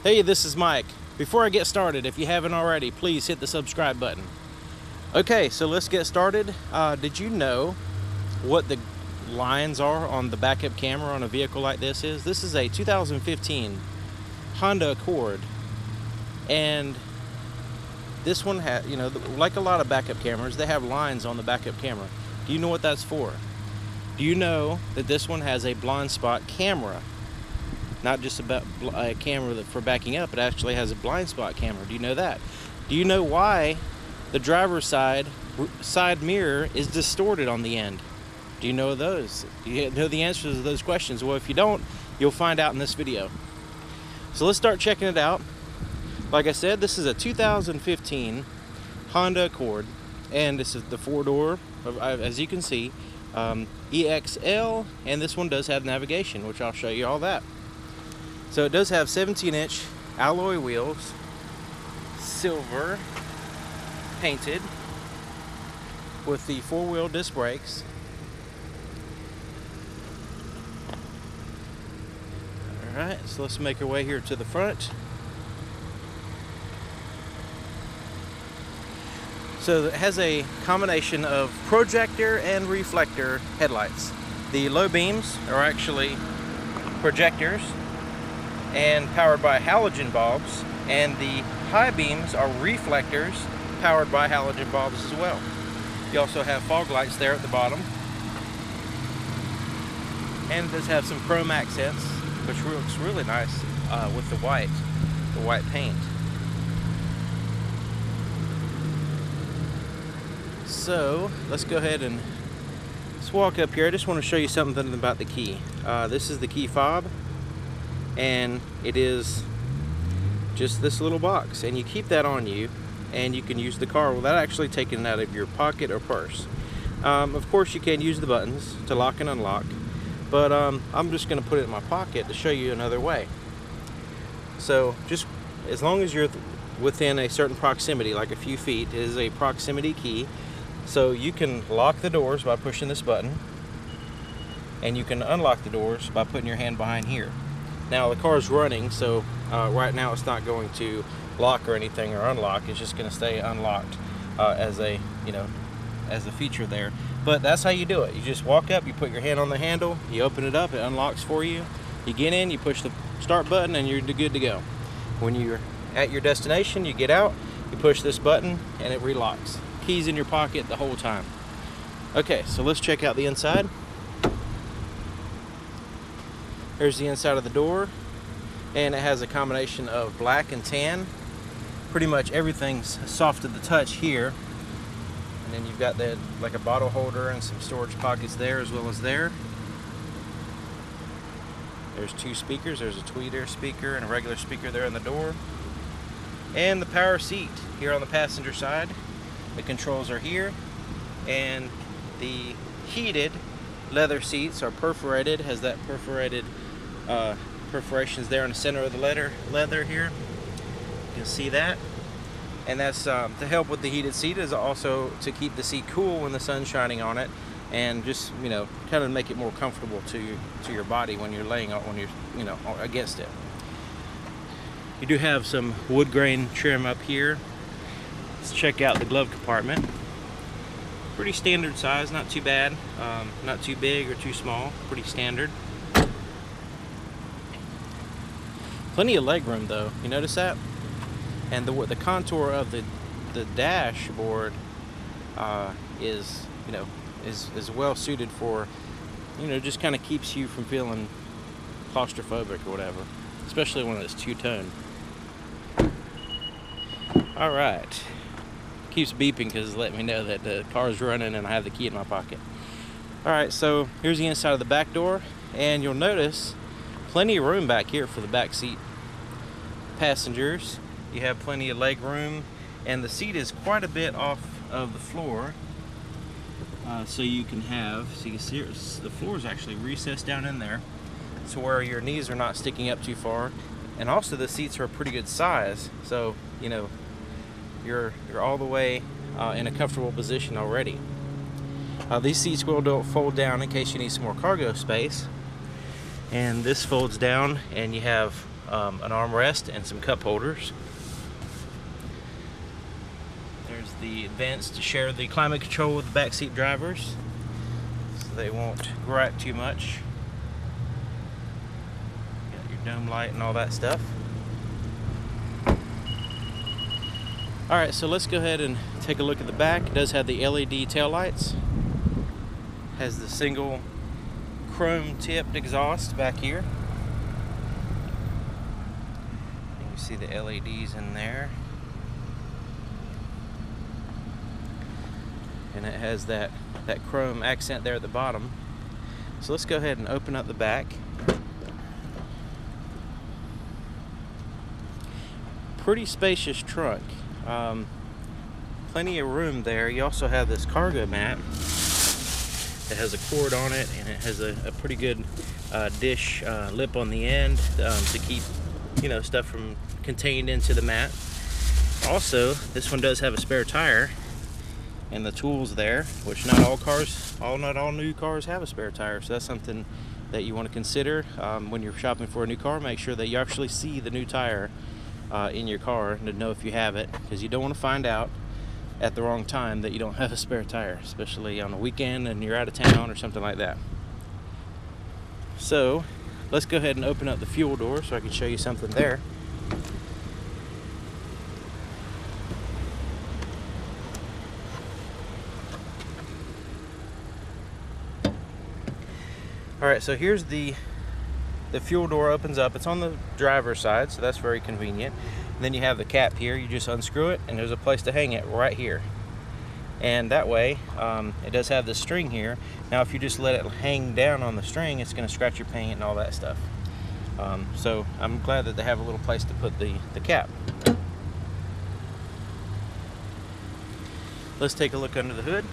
Hey, this is Mike. Before I get started, if you haven't already, please hit the subscribe button. Okay, so let's get started. Did you know what the lines are on the backup camera on a vehicle like this is? This is a 2015 Honda Accord, and this one has, like a lot of backup cameras, they have lines on the backup camera. Do you know what that's for? Do you know that this one has a blind spot camera? Not just about a camera for backing up, it actually has a blind spot camera. Do you know that? Do you know why the driver's side mirror is distorted on the end? Do you know those? Do you know the answers to those questions? Well, if you don't, you'll find out in this video. So let's start checking it out. Like I said, this is a 2015 Honda Accord, and this is the 4-door, as you can see, EX-L, and this one does have navigation, which I'll show you all that. So it does have 17-inch alloy wheels, silver painted, with the 4-wheel disc brakes. Alright, so let's make our way here to the front. So it has a combination of projector and reflector headlights. The low beams are actually projectors and powered by halogen bulbs, and the high beams are reflectors powered by halogen bulbs as well. You also have fog lights there at the bottom, and it does have some chrome accents, which looks really nice with the white paint. So let's go ahead and let's walk up here. I just want to show you something about the key. This is the key fob, and it is just this little box, and you keep that on you, and you can use the car without actually taking it out of your pocket or purse. Of course, you can use the buttons to lock and unlock, but I'm just going to put it in my pocket to show you another way. So just as long as you're within a certain proximity, like a few feet, it is a proximity key. So you can lock the doors by pushing this button, and you can unlock the doors by putting your hand behind here. Now the car's running, so right now it's not going to lock or anything or unlock. It's just going to stay unlocked as a feature there. But that's how you do it. You just walk up, you put your hand on the handle, you open it up, it unlocks for you. You get in, you push the start button, and you're good to go. When you're at your destination, you get out, you push this button, and it relocks. Keys in your pocket the whole time. Okay, so let's check out the inside. Here's the inside of the door, and it has a combination of black and tan. Pretty much everything's soft to the touch here. And then you've got like a bottle holder and some storage pockets there as well as there. There's 2 speakers. There's a tweeter speaker and a regular speaker there in the door. And the power seat here on the passenger side. The controls are here, and the heated leather seats are perforated. Has that perforated perforations there in the center of the leather here. You can see that, and that's to help with the heated seat, is also to keep the seat cool when the sun's shining on it, and just kind of make it more comfortable to your body when you're laying on, when you're against it. You do have some wood grain trim up here. Let's check out the glove compartment. Pretty standard size, not too bad, not too big or too small, pretty standard. Plenty of leg room though, you notice that? And the contour of the dashboard is well suited for, just kind of keeps you from feeling claustrophobic or whatever, especially when it's two-tone. All right. Keeps beeping because it's letting me know that the car's running and I have the key in my pocket. Alright, so here's the inside of the back door, and you'll notice plenty of room back here for the back seat passengers. You have plenty of leg room, and the seat is quite a bit off of the floor, so you can see the floor is actually recessed down in there to where your knees are not sticking up too far, and also the seats are a pretty good size, so you're all the way in a comfortable position already. These seats will fold down in case you need some more cargo space, and this folds down, and you have an armrest and some cup holders. There's the vents to share the climate control with the backseat drivers, so they won't gripe too much. Got your dome light and all that stuff. Alright, so let's go ahead and take a look at the back. It does have the LED taillights. Has the single chrome tipped exhaust back here. You can see the LEDs in there. And it has that chrome accent there at the bottom. So let's go ahead and open up the back. Pretty spacious trunk. Plenty of room there. You also have this cargo mat that has a cord on it, and it has a pretty good dish lip on the end to keep, you know, stuff from contained into the mat. Also, this one does have a spare tire and the tools there, which not all new cars have a spare tire. So that's something that you want to consider when you're shopping for a new car. Make sure that you actually see the new tire in your car to know if you have it, because you don't want to find out at the wrong time that you don't have a spare tire, especially on a weekend and you're out of town or something like that. So let's go ahead and open up the fuel door so I can show you something there. Alright, so here's the fuel door opens up. It's on the driver's side, so that's very convenient. And then you have the cap here. You just unscrew it, and there's a place to hang it right here. And that way, it does have this string here. Now, if you just let it hang down on the string, it's going to scratch your paint and all that stuff. So I'm glad that they have a little place to put the cap. Let's take a look under the hood.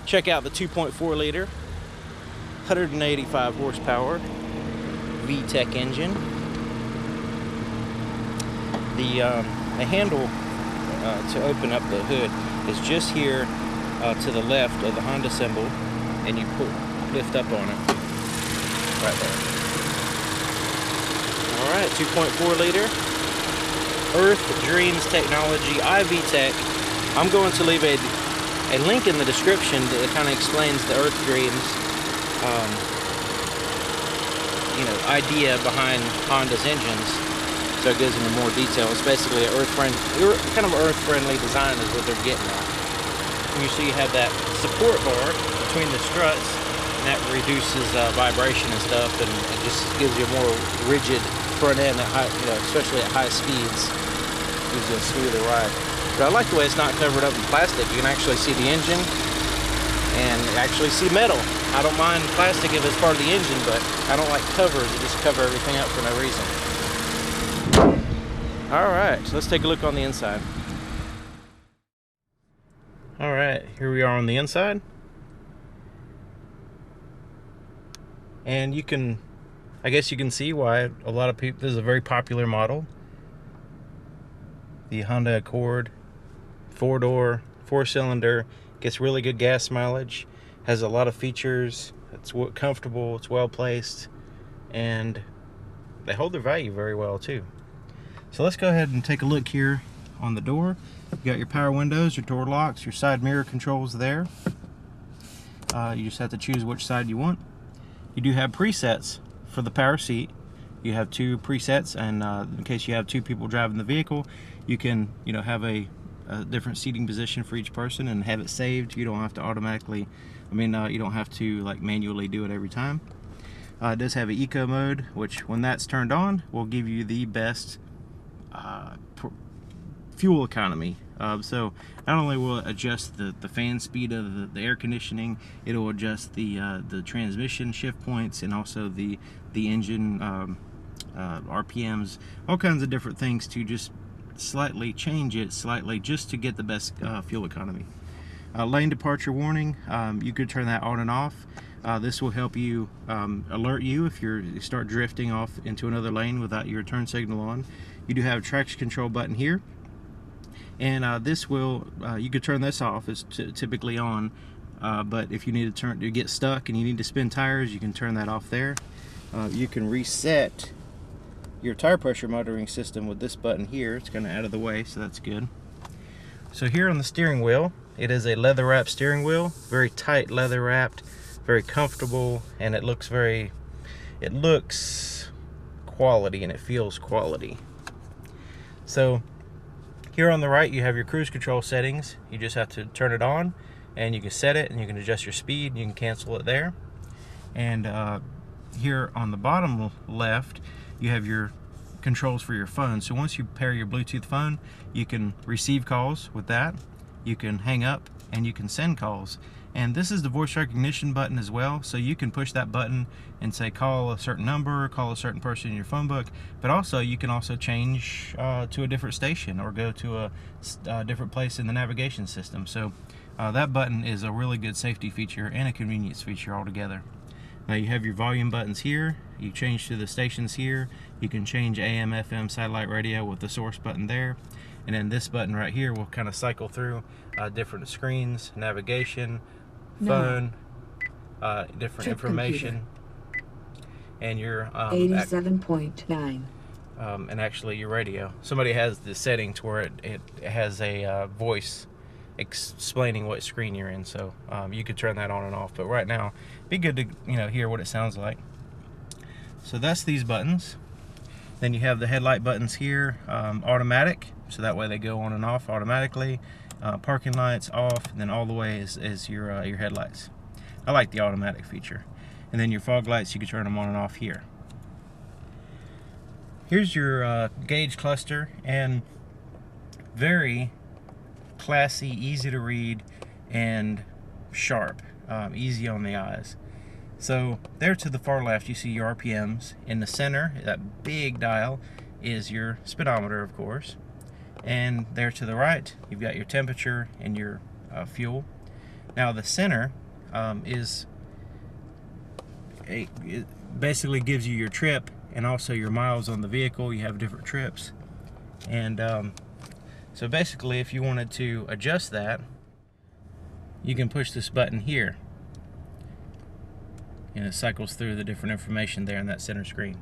Check out the 2.4 liter, 185 horsepower VTEC engine. The handle to open up the hood is just here to the left of the Honda symbol, and you lift up on it right there. All right, 2.4 liter Earth Dreams Technology iVTEC. I'm going to leave a link in the description that kind of explains the Earth Dreams idea behind Honda's engines, so it goes into more detail. It's basically an kind of earth-friendly design is what they're getting at. And you see you have that support bar between the struts, and that reduces vibration and stuff, and it just gives you a more rigid front end at high, especially at high speeds. Gives you a smoother ride. But I like the way it's not covered up in plastic. You can actually see the engine and actually see metal. I don't mind plastic if it's part of the engine, but I don't like covers that just cover everything up for no reason. Alright, so let's take a look on the inside. Alright, here we are on the inside. And I guess you can see why a lot of people, this is a very popular model. The Honda Accord, 4-door, 4-cylinder, gets really good gas mileage, has a lot of features, it's comfortable, it's well placed, and they hold their value very well too. So let's go ahead and take a look here on the door. You got your power windows, your door locks, your side mirror controls there. You just have to choose which side you want. You do have presets for the power seat. You have 2 presets, and in case you have 2 people driving the vehicle, you can have a different seating position for each person and have it saved. You don't have to automatically, you don't have to like manually do it every time. It does have an eco mode, which when that's turned on will give you the best fuel economy. So not only will it adjust the fan speed of the air conditioning, it'll adjust the transmission shift points, and also the engine RPMs, all kinds of different things to just slightly change it just to get the best fuel economy. Lane departure warning, you could turn that on and off. This will help you alert you if you start drifting off into another lane without your turn signal on. You do have a traction control button here, and this will you could turn this off. It's typically on but if you need to get stuck and you need to spin tires, you can turn that off there. You can reset your tire pressure monitoring system with this button here. It's kind of out of the way, so that's good. So here on the steering wheel, it is a leather wrapped steering wheel, very tight leather wrapped, very comfortable, and it looks quality, and it feels quality. So here on the right, you have your cruise control settings. You just have to turn it on, and you can set it, and you can adjust your speed, and you can cancel it there. And here on the bottom left, you have your controls for your phone. So once you pair your Bluetooth phone, you can receive calls with that, you can hang up, and you can send calls. And this is the voice recognition button as well, so you can push that button and say call a certain number, call a certain person in your phone book, but also you can also change to a different station or go to a different place in the navigation system. So that button is a really good safety feature and a convenience feature altogether. Now you have your volume buttons here, you change to the stations here, you can change AM, FM, satellite radio with the source button there, and then this button right here will kind of cycle through different screens, navigation, phone, different information, and your 87.9, and actually your radio. Somebody has the setting to where it has a voice explaining what screen you're in, so you could turn that on and off. But right now, it'd be good to hear what it sounds like. So that's these buttons. Then you have the headlight buttons here, automatic, so that way they go on and off automatically. Parking lights off, and then all the way is your headlights. I like the automatic feature. And then your fog lights, you can turn them on and off here. Here's your gauge cluster, and very classy, easy to read, and sharp, easy on the eyes. So there to the far left, you see your RPMs. In the center, that big dial, is your speedometer, of course. And there to the right, you've got your temperature and your fuel. Now the center it basically gives you your trip and also your miles on the vehicle. You have different trips. And so basically, if you wanted to adjust that, you can push this button here. And it cycles through the different information there in that center screen.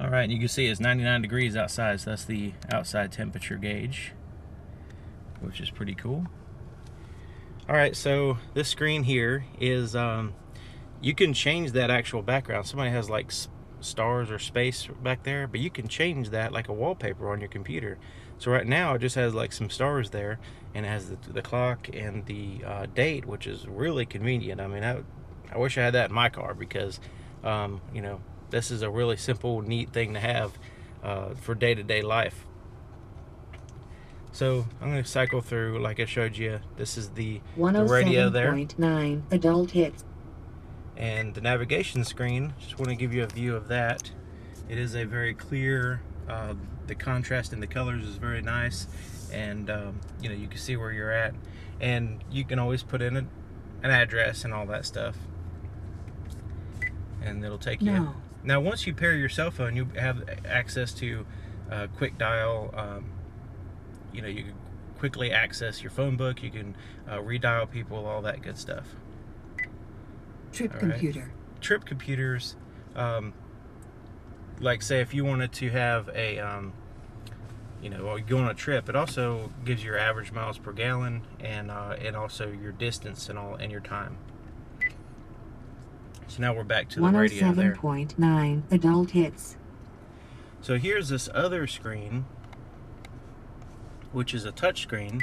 Alright, and you can see it's 99 degrees outside, so that's the outside temperature gauge, which is pretty cool. Alright, so this screen here is, you can change that actual background. Somebody has like stars or space back there, but you can change that like a wallpaper on your computer. So right now it just has like some stars there, and it has the clock and the date, which is really convenient. I mean, I wish I had that in my car, because this is a really simple, neat thing to have for day-to-day life. So I'm going to cycle through, like I showed you. This is the radio there. 107.9 adult hits. And the navigation screen, just want to give you a view of that. It is a very clear, the contrast in the colors is very nice, and you can see where you're at, and you can always put in an address and all that stuff, and it'll take you. Now once you pair your cell phone, you have access to quick dial. You can quickly access your phone book, you can redial people, all that good stuff. Trip computer. Trip computers, like say if you wanted to have a, while you go on a trip, it also gives your average miles per gallon, and also your distance and your time. So now we're back to the radio there. 107.9 adult hits. So here's this other screen, which is a touch screen,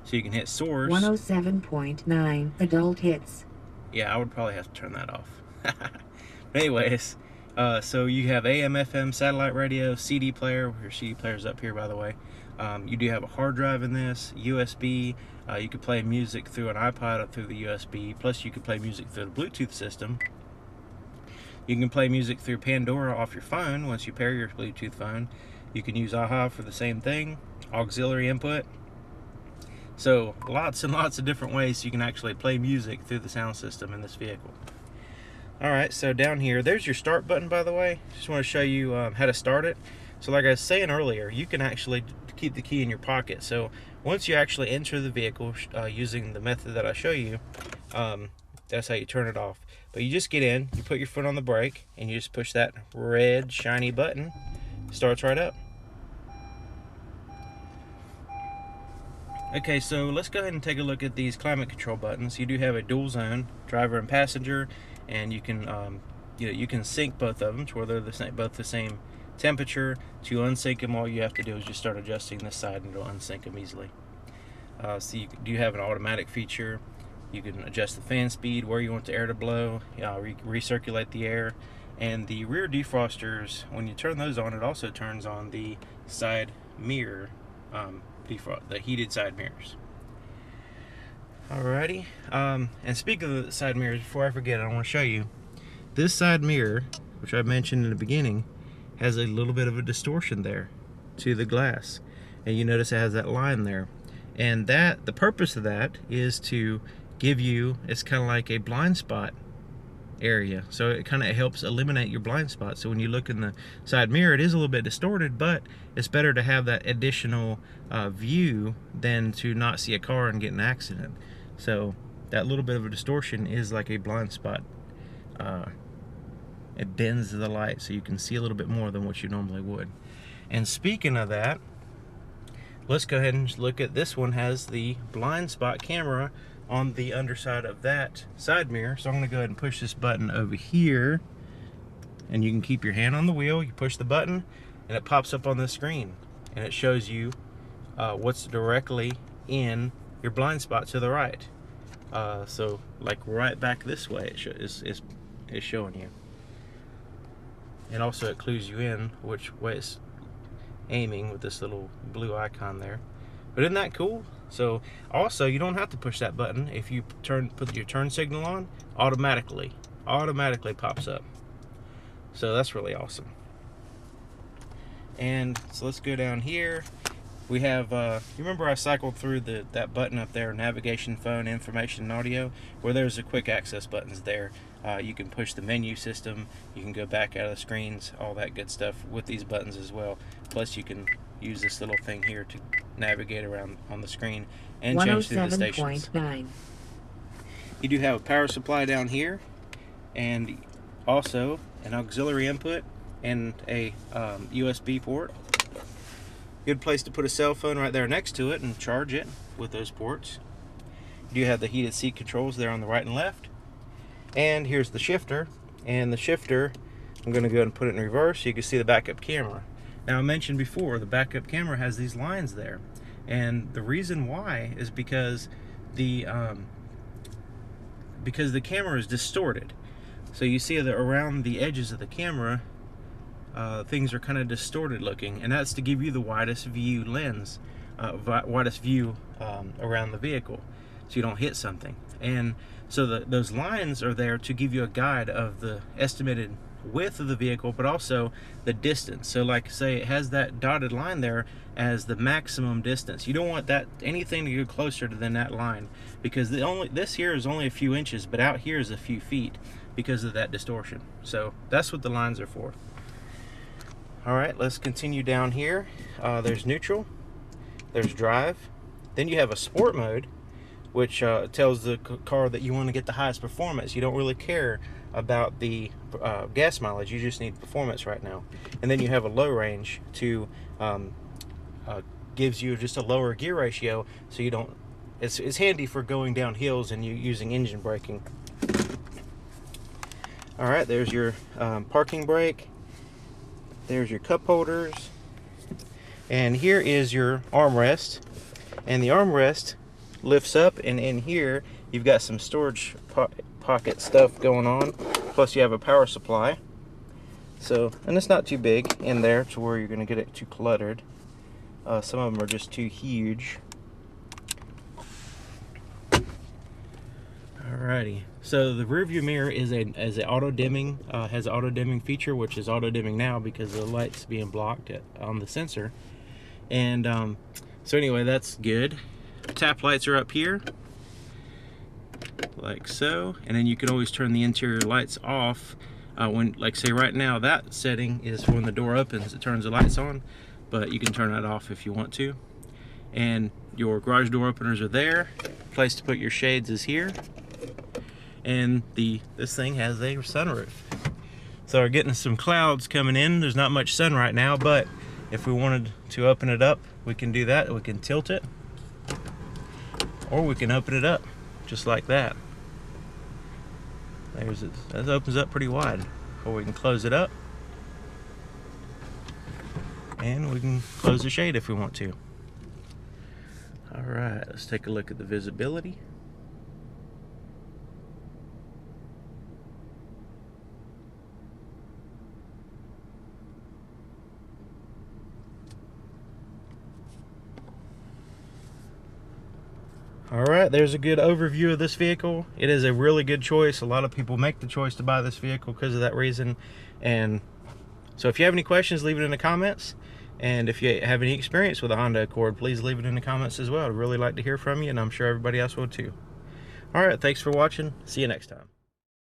so you can hit source. 107.9 adult hits. Yeah, I would probably have to turn that off. Anyways, so you have AM, FM, satellite radio, CD player. Your CD player's up here, by the way. You do have a hard drive in this, USB. You could play music through an iPod or through the USB. Plus, you could play music through the Bluetooth system. You can play music through Pandora off your phone once you pair your Bluetooth phone. You can use AHA for the same thing, auxiliary input. So lots and lots of different ways you can actually play music through the sound system in this vehicle. Alright, so down here, there's your start button, by the way. Just want to show you how to start it. So like I was saying earlier, you can actually keep the key in your pocket. So once you actually enter the vehicle using the method that I show you, that's how you turn it off. But you just get in, you put your foot on the brake, and you just push that red shiny button. It starts right up. Okay, so let's go ahead and take a look at these climate control buttons. You do have a dual zone, driver and passenger, and you can you can sync both of them to where they're both the same temperature. To unsync them, all you have to do is just start adjusting this side and it'll unsync them easily. So you do have an automatic feature. You can adjust the fan speed, where you want the air to blow, recirculate the air. And the rear defrosters, when you turn those on, it also turns on the side mirror, the heated side mirrors. Alrighty, and speaking of the side mirrors, before I forget, I want to show you this side mirror, which I mentioned in the beginning, has a little bit of a distortion there to the glass, and you notice it has that line there, and that the purpose of that is to give you, it's kind of like a blind spot area, so it kind of helps eliminate your blind spot. So when you look in the side mirror, it is a little bit distorted, but it's better to have that additional view than to not see a car and get in an accident. So that little bit of a distortion is like a blind spot. It bends the light so you can see a little bit more than what you normally would. And speaking of that, let's go ahead and look at this one. Has the blind spot camera on the underside of that side mirror. So I'm going to go ahead and push this button over here, and you can keep your hand on the wheel, you push the button, and it pops up on the screen, and it shows you what's directly in your blind spot to the right. So like right back this way, it's showing you. And also it clues you in which way it's aiming with this little blue icon there. But isn't that cool? So also, you don't have to push that button. If you put your turn signal on, automatically pops up. So that's really awesome. And so let's go down here. We have, you remember I cycled through that button up there, navigation, phone, information, and audio, where there's the quick access buttons there. You can push the menu system, you can go back out of the screens, all that good stuff with these buttons as well. Plus you can use this little thing here to navigate around on the screen and change through the stations. 107.9. You do have a power supply down here, and also an auxiliary input and a USB port. Good place to put a cell phone right there next to it and charge it with those ports. You do have the heated seat controls there on the right and left. And here's the shifter, and the shifter, I'm going to go ahead and put it in reverse so you can see the backup camera. Now I mentioned before, the backup camera has these lines there, and the reason why is because the camera is distorted. So you see that around the edges of the camera, things are kind of distorted looking, and that's to give you the widest view lens, widest view around the vehicle, so you don't hit something. And so those lines are there to give you a guide of the estimated width of the vehicle, but also the distance. So like say it has that dotted line there as the maximum distance. You don't want that anything to go closer than that line, because this here is only a few inches, but out here is a few feet because of that distortion. So that's what the lines are for. Alright, let's continue down here. There's neutral, there's drive, then you have a sport mode, which tells the car that you want to get the highest performance. You don't really care about the gas mileage, you just need performance right now. And then you have a low range to gives you just a lower gear ratio, so you don't, it's handy for going down hills and you using engine braking. Alright, there's your parking brake, there's your cup holders, and here is your armrest. And the armrest lifts up, and in here you've got some storage pocket stuff going on, plus you have a power supply. So, and it's not too big in there to where you're going to get it too cluttered. Some of them are just too huge. Alrighty, so the rear view mirror is a auto dimming, has an auto dimming feature, which is auto dimming now because the light's being blocked on the sensor. And so anyway, that's good. Tap lights are up here, like so, and then you can always turn the interior lights off when, like say right now, that setting is when the door opens, it turns the lights on, but you can turn that off if you want to. And Your garage door openers are there. Place to put your shades is here. And this thing has a sunroof. So we're getting some clouds coming in. There's not much sun right now, but if we wanted to open it up, we can do that. We can tilt it, or we can open it up just like that. That opens up pretty wide. Or we can close it up, and we can close the shade if we want to. All right, let's take a look at the visibility. All right, there's a good overview of this vehicle. It is a really good choice. A lot of people make the choice to buy this vehicle because of that reason. And so if you have any questions, leave it in the comments. And if you have any experience with a Honda Accord, please leave it in the comments as well. I'd really like to hear from you, and I'm sure everybody else would too. All right, thanks for watching. See you next time.